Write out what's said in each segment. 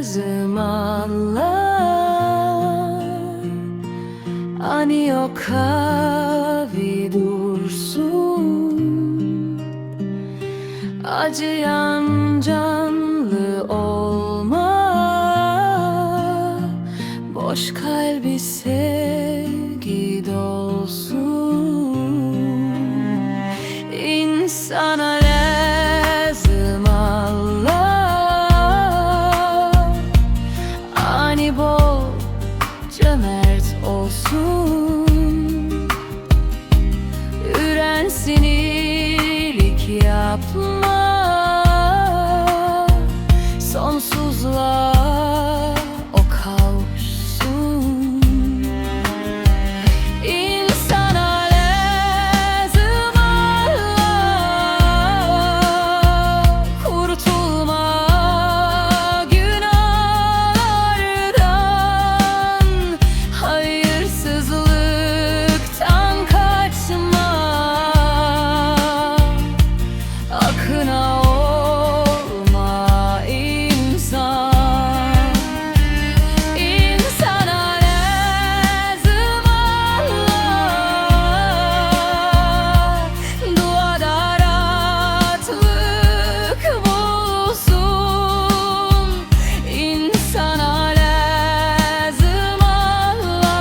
lazım Allah. Ani o kavi dursun, acıyan canlı olma. Boş kalbi sevgi dolsun. İnsana lazım Allah. Ani bol cömert olsun. Ürensin iyilik yapma. Sonsuzluğa o kavuşsun. İnsana lazım Allah. Kurtulma günahlardan, hayırsızlıktan kaçma. Akına olma insan. İnsana lazım Allah. Duada rahatlık bulsun. İnsana lazım Allah.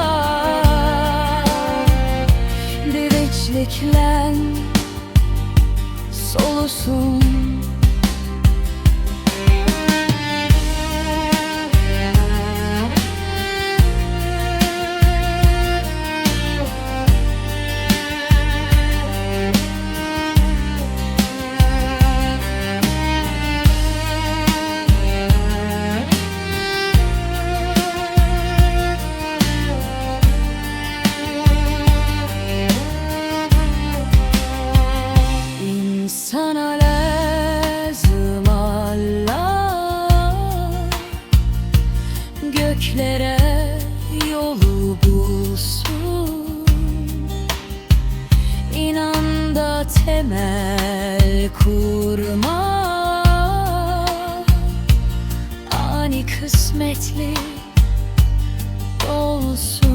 Biriciklen solusun. İnsana lazım Allah. Göklere yolu bulsun. İnan da temel kurma. Ani kısmetli olsun.